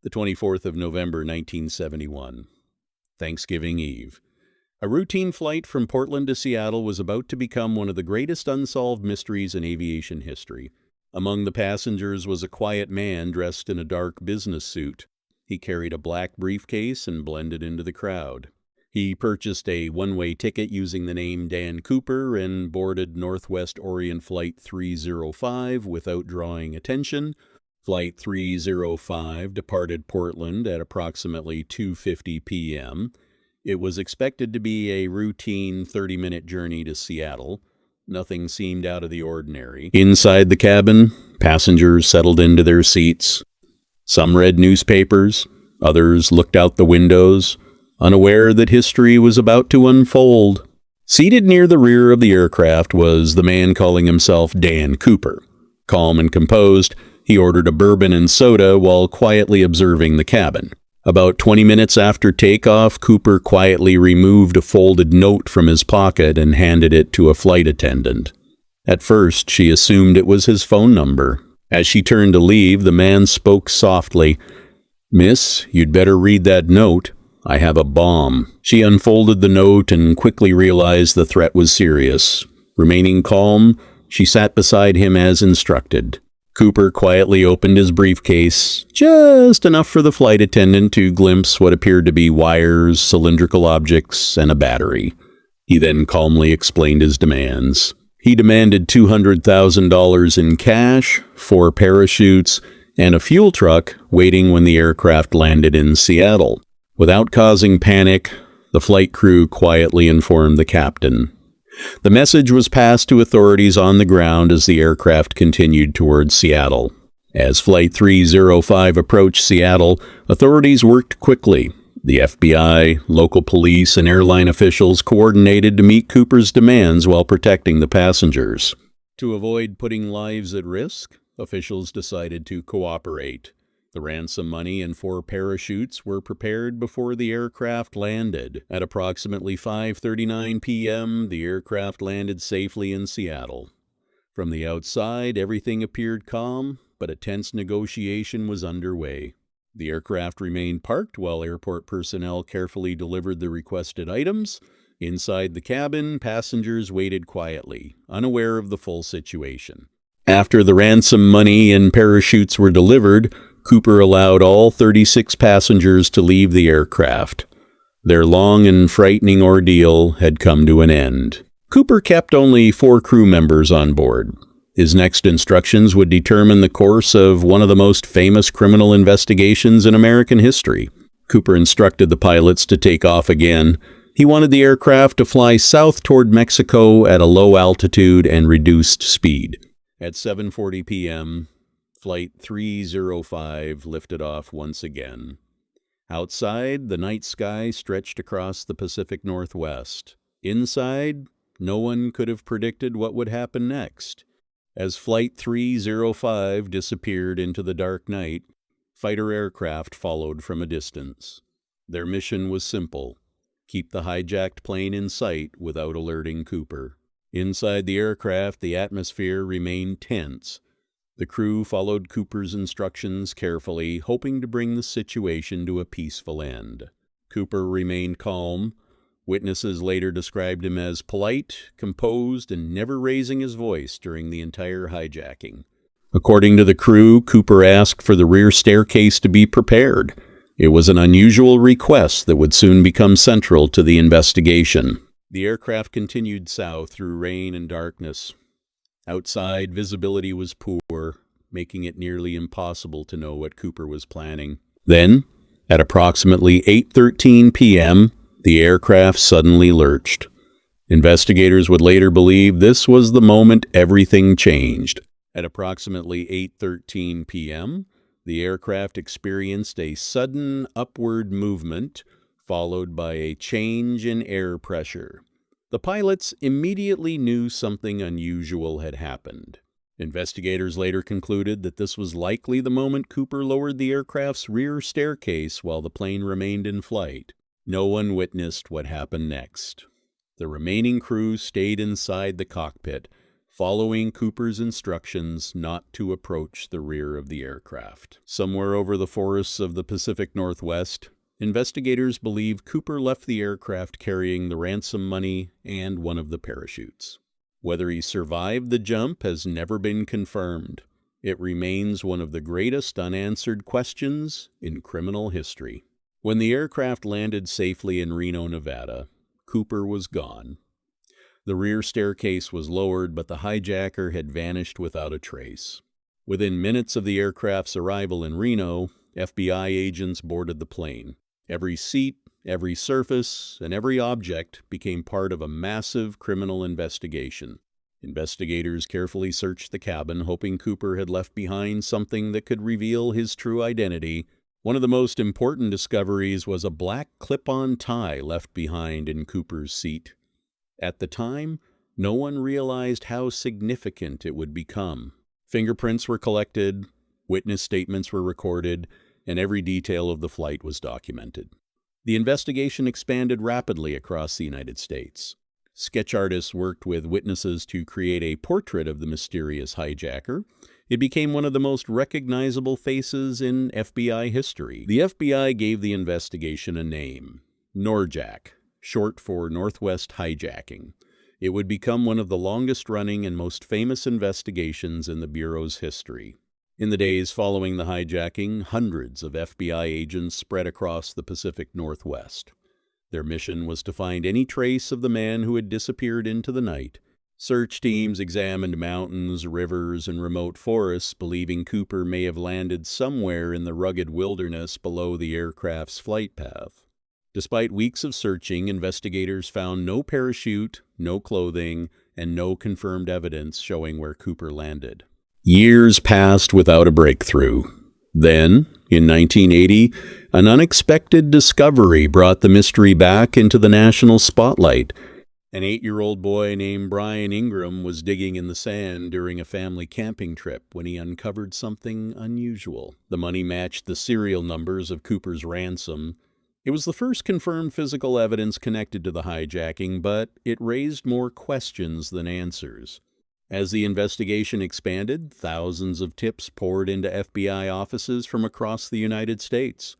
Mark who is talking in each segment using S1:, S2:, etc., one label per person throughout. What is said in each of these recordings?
S1: the 24th of November, 1971, Thanksgiving Eve. A routine flight from Portland to Seattle was about to become one of the greatest unsolved mysteries in aviation history. Among the passengers was a quiet man dressed in a dark business suit. He carried a black briefcase and blended into the crowd. He purchased a one-way ticket using the name Dan Cooper and boarded Northwest Orient Flight 305 without drawing attention. Flight 305 departed Portland at approximately 2:50 p.m. It was expected to be a routine 30-minute journey to Seattle. Nothing seemed out of the ordinary. Inside the cabin, passengers settled into their seats. Some read newspapers, others looked out the windows, unaware that history was about to unfold. Seated near the rear of the aircraft was the man calling himself Dan Cooper. Calm and composed, he ordered a bourbon and soda while quietly observing the cabin. About 20 minutes after takeoff, Cooper quietly removed a folded note from his pocket and handed it to a flight attendant. At first, she assumed it was his phone number. As she turned to leave, the man spoke softly. "Miss, you'd better read that note. I have a bomb." She unfolded the note and quickly realized the threat was serious. Remaining calm, she sat beside him as instructed. Cooper quietly opened his briefcase, just enough for the flight attendant to glimpse what appeared to be wires, cylindrical objects, and a battery. He then calmly explained his demands. He demanded $200,000 in cash, 4 parachutes, and a fuel truck waiting when the aircraft landed in Seattle. Without causing panic, the flight crew quietly informed the captain. The message was passed to authorities on the ground as the aircraft continued towards Seattle. As Flight 305 approached Seattle, authorities worked quickly. The FBI, local police, and airline officials coordinated to meet Cooper's demands while protecting the passengers. To avoid putting lives at risk, officials decided to cooperate. The ransom money and 4 parachutes were prepared before the aircraft landed. At approximately 5:39 p.m., the aircraft landed safely in Seattle. From the outside, everything appeared calm, but a tense negotiation was underway. The aircraft remained parked while airport personnel carefully delivered the requested items. Inside the cabin, passengers waited quietly, unaware of the full situation. After the ransom money and parachutes were delivered, Cooper allowed all 36 passengers to leave the aircraft. Their long and frightening ordeal had come to an end. Cooper kept only 4 crew members on board. His next instructions would determine the course of one of the most famous criminal investigations in American history. Cooper instructed the pilots to take off again. He wanted the aircraft to fly south toward Mexico at a low altitude and reduced speed. At 7:40 p.m., Flight 305 lifted off once again. Outside, the night sky stretched across the Pacific Northwest. Inside, no one could have predicted what would happen next. As Flight 305 disappeared into the dark night, fighter aircraft followed from a distance. Their mission was simple: keep the hijacked plane in sight without alerting Cooper. Inside the aircraft, the atmosphere remained tense. The crew followed Cooper's instructions carefully, hoping to bring the situation to a peaceful end. Cooper remained calm. Witnesses later described him as polite, composed, and never raising his voice during the entire hijacking. According to the crew, Cooper asked for the rear staircase to be prepared. It was an unusual request that would soon become central to the investigation. The aircraft continued south through rain and darkness. Outside, visibility was poor, making it nearly impossible to know what Cooper was planning. Then, at approximately 8:13 p.m., the aircraft suddenly lurched. Investigators would later believe this was the moment everything changed. At approximately 8:13 p.m., the aircraft experienced a sudden upward movement, followed by a change in air pressure. The pilots immediately knew something unusual had happened. Investigators later concluded that this was likely the moment Cooper lowered the aircraft's rear staircase while the plane remained in flight. No one witnessed what happened next. The remaining crew stayed inside the cockpit, following Cooper's instructions not to approach the rear of the aircraft. Somewhere over the forests of the Pacific Northwest, investigators believe Cooper left the aircraft carrying the ransom money and one of the parachutes. Whether he survived the jump has never been confirmed. It remains one of the greatest unanswered questions in criminal history. When the aircraft landed safely in Reno, Nevada, Cooper was gone. The rear staircase was lowered, but the hijacker had vanished without a trace. Within minutes of the aircraft's arrival in Reno, FBI agents boarded the plane. Every seat, every surface, and every object became part of a massive criminal investigation. Investigators carefully searched the cabin, hoping Cooper had left behind something that could reveal his true identity. One of the most important discoveries was a black clip-on tie left behind in Cooper's seat. At the time, no one realized how significant it would become. Fingerprints were collected, witness statements were recorded, and every detail of the flight was documented. The investigation expanded rapidly across the United States. Sketch artists worked with witnesses to create a portrait of the mysterious hijacker. It became one of the most recognizable faces in FBI history. The FBI gave the investigation a name, NORJAK, short for Northwest Hijacking. It would become one of the longest-running and most famous investigations in the Bureau's history. In the days following the hijacking, hundreds of FBI agents spread across the Pacific Northwest. Their mission was to find any trace of the man who had disappeared into the night. Search teams examined mountains, rivers, and remote forests, believing Cooper may have landed somewhere in the rugged wilderness below the aircraft's flight path. Despite weeks of searching, investigators found no parachute, no clothing, and no confirmed evidence showing where Cooper landed. Years passed without a breakthrough. Then, in 1980, an unexpected discovery brought the mystery back into the national spotlight. An 8-year-old boy named Brian Ingram was digging in the sand during a family camping trip when he uncovered something unusual. The money matched the serial numbers of Cooper's ransom. It was the first confirmed physical evidence connected to the hijacking, but it raised more questions than answers. As the investigation expanded, thousands of tips poured into FBI offices from across the United States.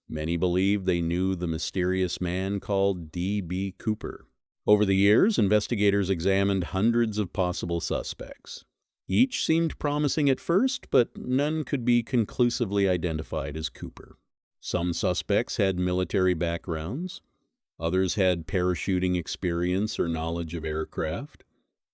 S1: Many believed they knew the mysterious man called D.B. Cooper. Over the years, investigators examined hundreds of possible suspects. Each seemed promising at first, but none could be conclusively identified as Cooper. Some suspects had military backgrounds. Others had parachuting experience or knowledge of aircraft.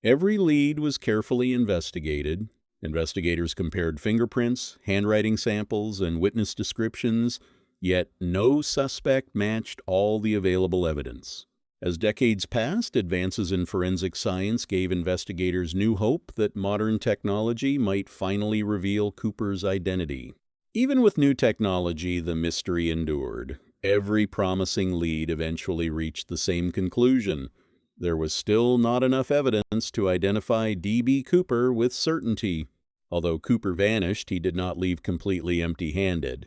S1: Every lead was carefully investigated. Investigators compared fingerprints, handwriting samples, and witness descriptions, yet no suspect matched all the available evidence. As decades passed, advances in forensic science gave investigators new hope that modern technology might finally reveal Cooper's identity. Even with new technology, the mystery endured. Every promising lead eventually reached the same conclusion. There was still not enough evidence to identify D.B. Cooper with certainty. Although Cooper vanished, he did not leave completely empty-handed.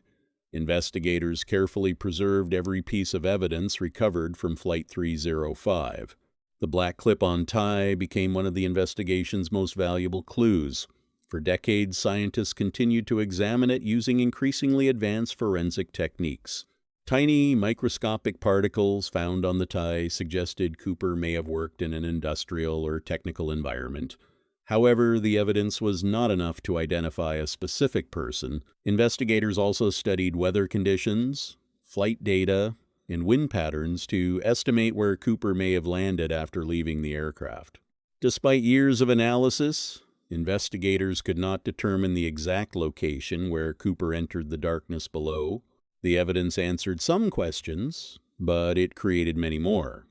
S1: Investigators carefully preserved every piece of evidence recovered from Flight 305. The black clip-on tie became one of the investigation's most valuable clues. For decades, scientists continued to examine it using increasingly advanced forensic techniques. Tiny microscopic particles found on the tie suggested Cooper may have worked in an industrial or technical environment. However, the evidence was not enough to identify a specific person. Investigators also studied weather conditions, flight data, and wind patterns to estimate where Cooper may have landed after leaving the aircraft. Despite years of analysis, investigators could not determine the exact location where Cooper entered the darkness below. The evidence answered some questions, but it created many more.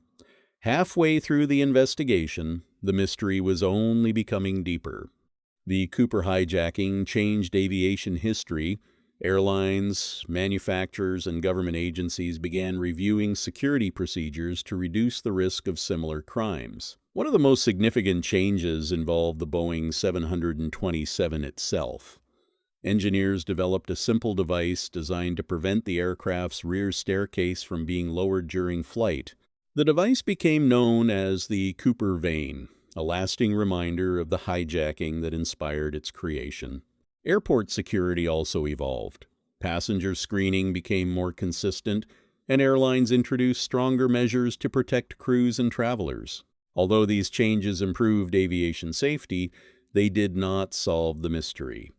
S1: Halfway through the investigation, the mystery was only becoming deeper. The Cooper hijacking changed aviation history. Airlines, manufacturers, and government agencies began reviewing security procedures to reduce the risk of similar crimes. One of the most significant changes involved the Boeing 727 itself. Engineers developed a simple device designed to prevent the aircraft's rear staircase from being lowered during flight. The device became known as the Cooper vane. a lasting reminder of the hijacking that inspired its creation. Airport security also evolved. Passenger screening became more consistent, and airlines introduced stronger measures to protect crews and travelers. Although these changes improved aviation safety, they did not solve the mystery.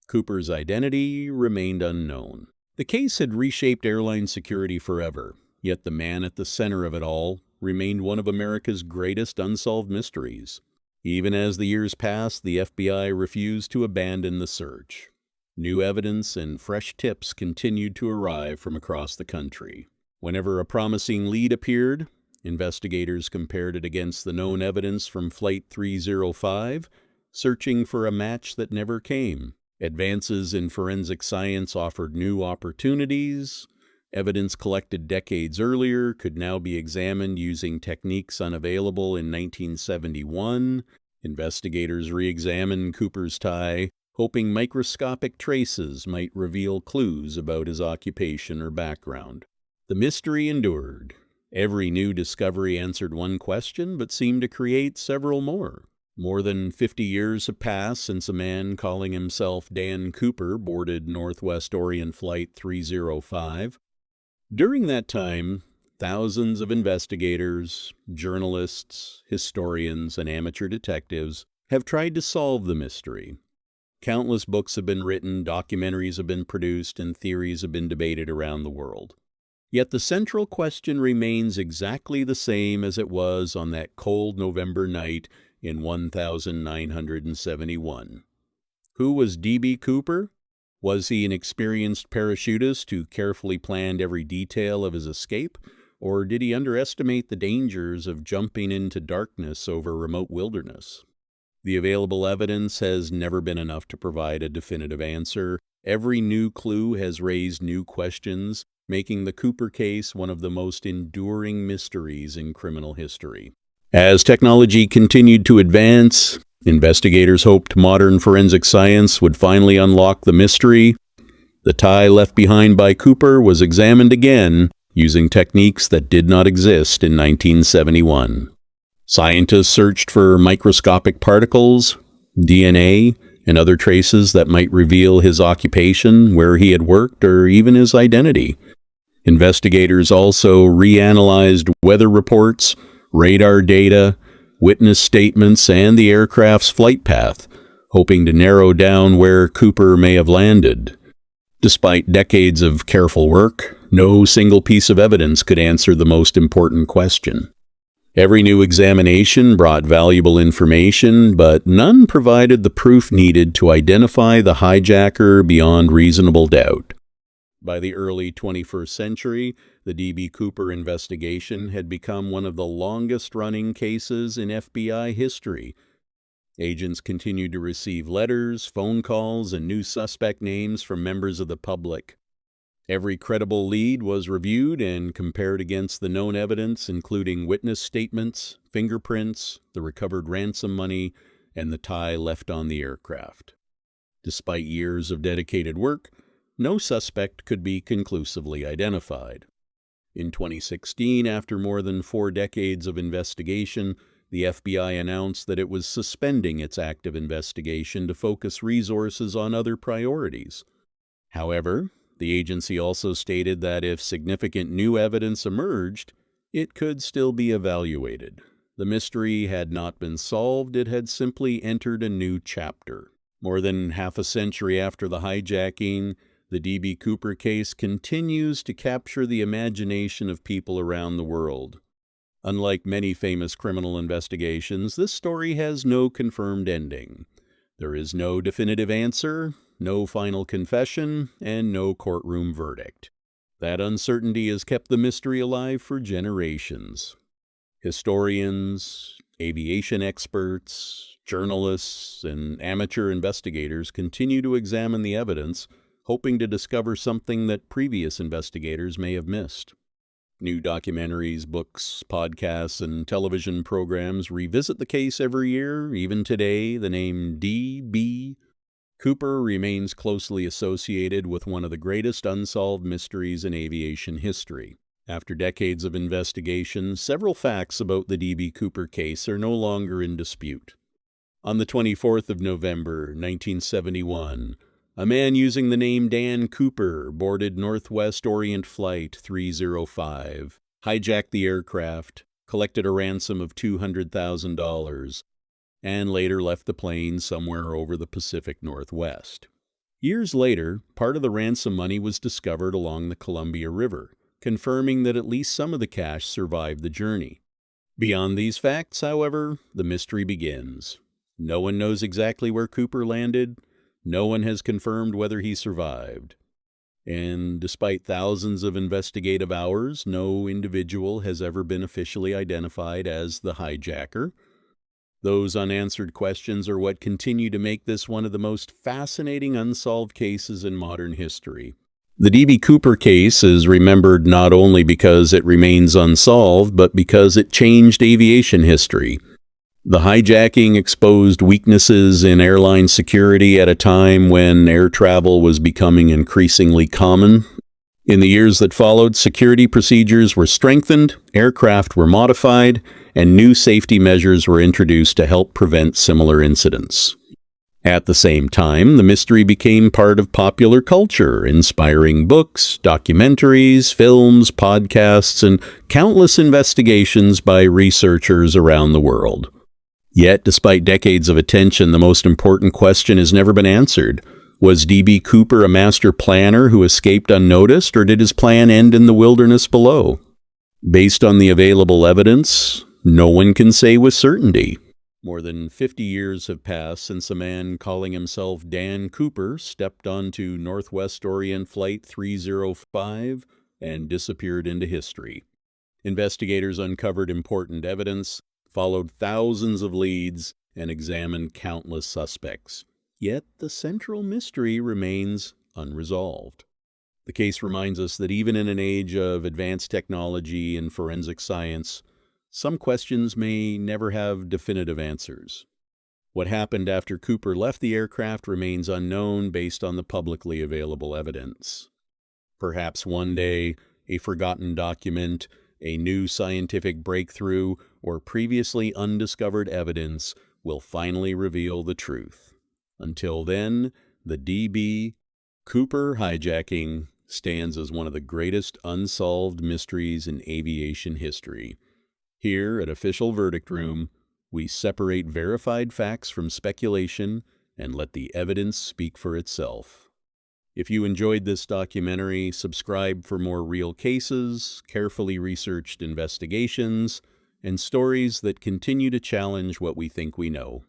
S1: Cooper's identity remained unknown. The case had reshaped airline security forever, yet the man at the center of it all remained one of America's greatest unsolved mysteries. Even as the years passed, the FBI refused to abandon the search. New evidence and fresh tips continued to arrive from across the country. Whenever a promising lead appeared, investigators compared it against the known evidence from Flight 305, searching for a match that never came. Advances in forensic science offered new opportunities. Evidence collected decades earlier could now be examined using techniques unavailable in 1971. Investigators re-examined Cooper's tie, hoping microscopic traces might reveal clues about his occupation or background. The mystery endured. Every new discovery answered one question, but seemed to create several more. More than 50 years have passed since a man calling himself Dan Cooper boarded Northwest Orient Flight 305. During that time, thousands of investigators, journalists, historians, and amateur detectives have tried to solve the mystery. Countless books have been written, documentaries have been produced, and theories have been debated around the world. Yet the central question remains exactly the same as it was on that cold November night in 1971. Who was D.B. Cooper? Was he an experienced parachutist who carefully planned every detail of his escape, or did he underestimate the dangers of jumping into darkness over remote wilderness? The available evidence has never been enough to provide a definitive answer. Every new clue has raised new questions, making the Cooper case one of the most enduring mysteries in criminal history. As technology continued to advance, investigators hoped modern forensic science would finally unlock the mystery. The tie left behind by Cooper was examined again using techniques that did not exist in 1971. Scientists searched for microscopic particles, DNA, and other traces that might reveal his occupation, where he had worked, or even his identity. Investigators also reanalyzed weather reports, radar data, witness statements, and the aircraft's flight path, hoping to narrow down where Cooper may have landed. Despite decades of careful work, no single piece of evidence could answer the most important question. Every new examination brought valuable information, but none provided the proof needed to identify the hijacker beyond reasonable doubt. By the early 21st century, the D.B. Cooper investigation had become one of the longest-running cases in FBI history. Agents continued to receive letters, phone calls, and new suspect names from members of the public. Every credible lead was reviewed and compared against the known evidence, including witness statements, fingerprints, the recovered ransom money, and the tie left on the aircraft. Despite years of dedicated work, no suspect could be conclusively identified. In 2016, after more than 4 decades of investigation, the FBI announced that it was suspending its active investigation to focus resources on other priorities. However, the agency also stated that if significant new evidence emerged, it could still be evaluated. The mystery had not been solved, it had simply entered a new chapter. More than half a century after the hijacking, the D.B. Cooper case continues to capture the imagination of people around the world. Unlike many famous criminal investigations, this story has no confirmed ending. There is no definitive answer, no final confession, and no courtroom verdict. That uncertainty has kept the mystery alive for generations. Historians, aviation experts, journalists, and amateur investigators continue to examine the evidence, hoping to discover something that previous investigators may have missed. New documentaries, books, podcasts, and television programs revisit the case every year. Even today, the name D.B. Cooper remains closely associated with one of the greatest unsolved mysteries in aviation history. After decades of investigation, several facts about the D.B. Cooper case are no longer in dispute. On the 24th of November, 1971, a man using the name Dan Cooper boarded Northwest Orient Flight 305, hijacked the aircraft, collected a ransom of $200,000, and later left the plane somewhere over the Pacific Northwest. Years later, part of the ransom money was discovered along the Columbia River, confirming that at least some of the cash survived the journey. Beyond these facts, however, the mystery begins. No one knows exactly where Cooper landed. No one has confirmed whether he survived. And despite thousands of investigative hours, no individual has ever been officially identified as the hijacker. Those unanswered questions are what continue to make this one of the most fascinating unsolved cases in modern history. The D.B. Cooper case is remembered not only because it remains unsolved, but because it changed aviation history. The hijacking exposed weaknesses in airline security at a time when air travel was becoming increasingly common. In the years that followed, security procedures were strengthened, aircraft were modified, and new safety measures were introduced to help prevent similar incidents. At the same time, the mystery became part of popular culture, inspiring books, documentaries, films, podcasts, and countless investigations by researchers around the world. Yet, despite decades of attention, the most important question has never been answered. Was D.B. Cooper a master planner who escaped unnoticed, or did his plan end in the wilderness below? Based on the available evidence, no one can say with certainty. More than 50 years have passed since a man calling himself Dan Cooper stepped onto Northwest Orient Flight 305 and disappeared into history. Investigators uncovered important evidence, followed thousands of leads, and examined countless suspects. Yet the central mystery remains unresolved. The case reminds us that even in an age of advanced technology and forensic science, some questions may never have definitive answers. What happened after Cooper left the aircraft remains unknown based on the publicly available evidence. Perhaps one day, a forgotten document, a new scientific breakthrough, or previously undiscovered evidence will finally reveal the truth. Until then, the D.B. Cooper hijacking stands as one of the greatest unsolved mysteries in aviation history. Here at Official Verdict Room, we separate verified facts from speculation and let the evidence speak for itself. If you enjoyed this documentary, subscribe for more real cases, carefully researched investigations, and stories that continue to challenge what we think we know.